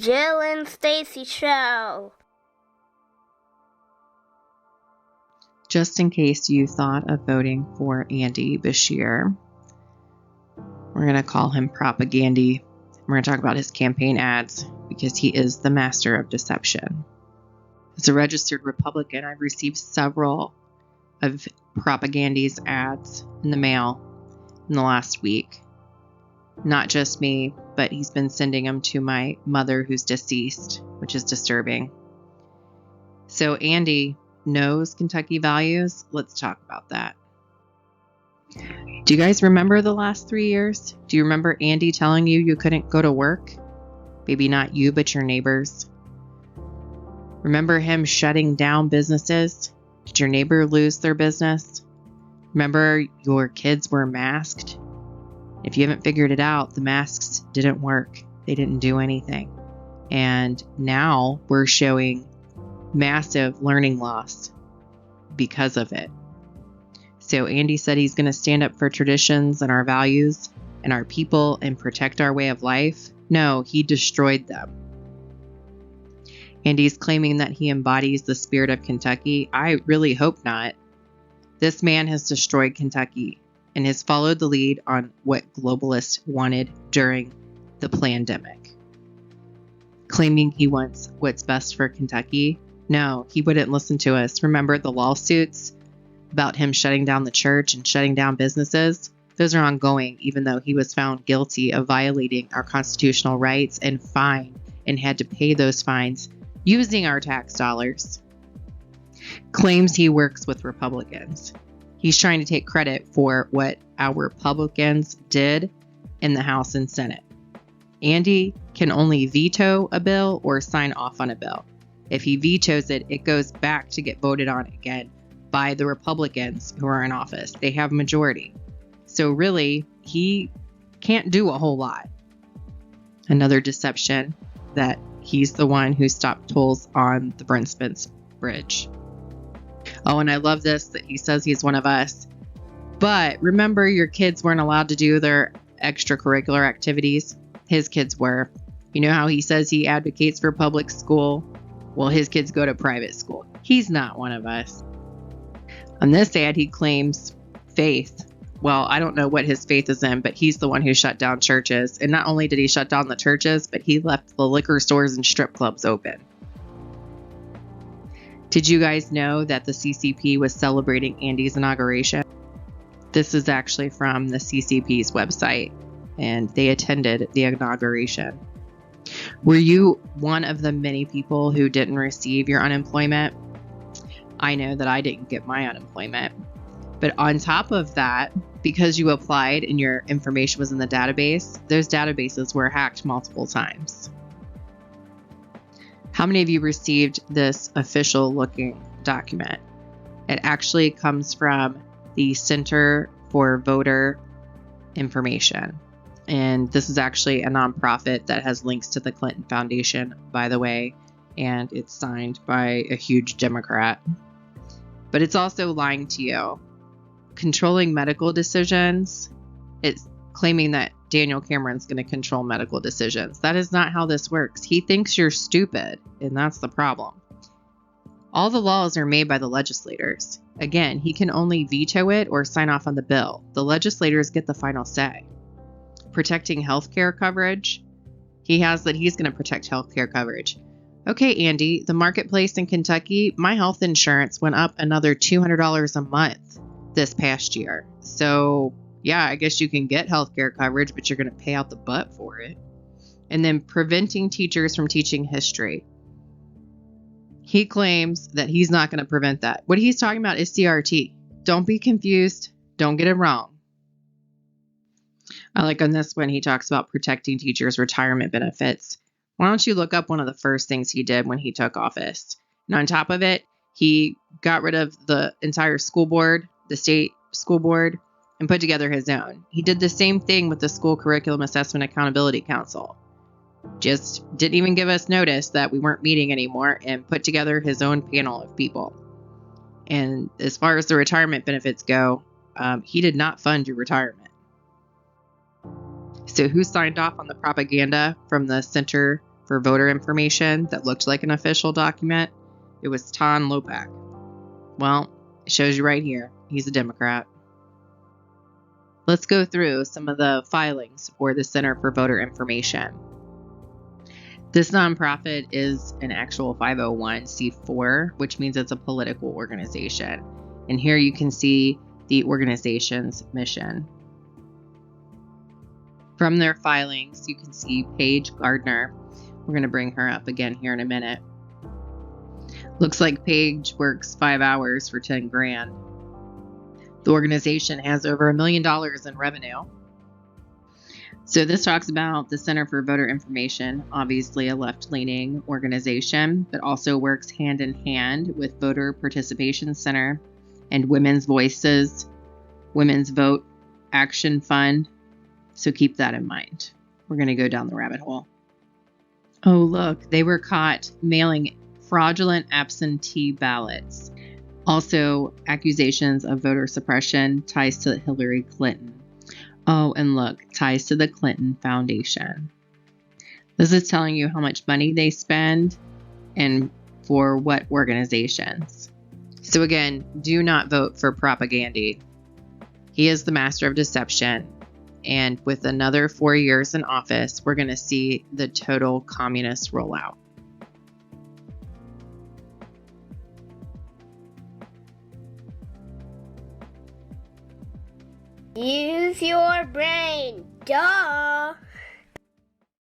Jill and Stacy Show. Just in case you thought of voting for Andy Beshear, we're going to call him PropagAndy. We're going to talk about his campaign ads because he is the master of deception. As a registered Republican, I've received several of PropagAndy's ads in the mail in the last week. Not just me, but he's been sending them to my mother who's deceased, which is disturbing. So Andy knows Kentucky values. Let's talk about that. Do you guys remember the last 3 years? Do you remember Andy telling you couldn't go to work? Maybe not you, but your neighbors. Remember him shutting down businesses? Did your neighbor lose their business? Remember your kids were masked? If you haven't figured it out, the masks didn't work. They didn't do anything. And now we're showing massive learning loss because of it. So Andy said he's going to stand up for traditions and our values and our people and protect our way of life. No, he destroyed them. Andy's claiming that he embodies the spirit of Kentucky. I really hope not. This man has destroyed Kentucky and has followed the lead on what globalists wanted during the pandemic. Claiming he wants what's best for Kentucky. No, he wouldn't listen to us. Remember the lawsuits about him shutting down the church and shutting down businesses? Those are ongoing, even though he was found guilty of violating our constitutional rights and fined and had to pay those fines using our tax dollars. Claims he works with Republicans. He's trying to take credit for what our Republicans did in the House and Senate. Andy can only veto a bill or sign off on a bill. If he vetoes it, it goes back to get voted on again by the Republicans who are in office. They have majority. So really, he can't do a whole lot. Another deception that he's the one who stopped tolls on the Brent Spence Bridge. Oh, and I love this, that he says he's one of us. But remember, your kids weren't allowed to do their extracurricular activities. His kids were. You know how he says he advocates for public school? Well, his kids go to private school. He's not one of us. On this ad, he claims faith. Well, I don't know what his faith is in, but he's the one who shut down churches. And not only did he shut down the churches, but he left the liquor stores and strip clubs open. Did you guys know that the CCP was celebrating Andy's inauguration? This is actually from the CCP's website, and they attended the inauguration. Were you one of the many people who didn't receive your unemployment? I know that I didn't get my unemployment. But on top of that, because you applied and your information was in the database, those databases were hacked multiple times. How many of you received this official looking document? It actually comes from the Center for Voter Information. And this is actually a nonprofit that has links to the Clinton Foundation, by the way, and it's signed by a huge Democrat. But it's also lying to you. Controlling medical decisions, it's claiming that Daniel Cameron's going to control medical decisions. That is not how this works. He thinks you're stupid, and that's the problem. All the laws are made by the legislators. Again, he can only veto it or sign off on the bill. The legislators get the final say. Protecting healthcare coverage. He has that he's going to protect healthcare coverage. Okay, Andy, the marketplace in Kentucky, my health insurance went up another $200 a month this past year. So yeah, I guess you can get healthcare coverage, but you're going to pay out the butt for it. And then preventing teachers from teaching history. He claims that he's not going to prevent that. What he's talking about is CRT. Don't be confused. Don't get it wrong. I like on this one, he talks about protecting teachers' retirement benefits. Why don't you look up one of the first things he did when he took office? And on top of it, he got rid of the entire school board, the state school board, and put together his own. He did the same thing with the School Curriculum Assessment Accountability Council. Just didn't even give us notice that we weren't meeting anymore and put together his own panel of people. And as far as the retirement benefits go, he did not fund your retirement. So who signed off on the propaganda from the Center for voter information that looked like an official document, it was Ton Lopak. Well, it shows you right here. He's a Democrat. Let's go through some of the filings for the Center for Voter Information. This nonprofit is an actual 501c4, which means it's a political organization. And here you can see the organization's mission. From their filings, you can see Paige Gardner. We're going to bring her up again here in a minute. Looks like Paige works 5 hours for 10 grand. The organization has over $1 million in revenue. So this talks about the Center for Voter Information, obviously a left-leaning organization, but also works hand in hand with Voter Participation Center and Women's Voices, Women's Vote Action Fund. So keep that in mind. We're going to go down the rabbit hole. Oh, look, they were caught mailing fraudulent absentee ballots. Also, accusations of voter suppression, ties to Hillary Clinton. Oh, and look, ties to the Clinton Foundation. This is telling you how much money they spend and for what organizations. So again, do not vote for PropagAndy. He is the master of deception. And with another 4 years in office, we're going to see the total communist rollout. Use your brain. Duh.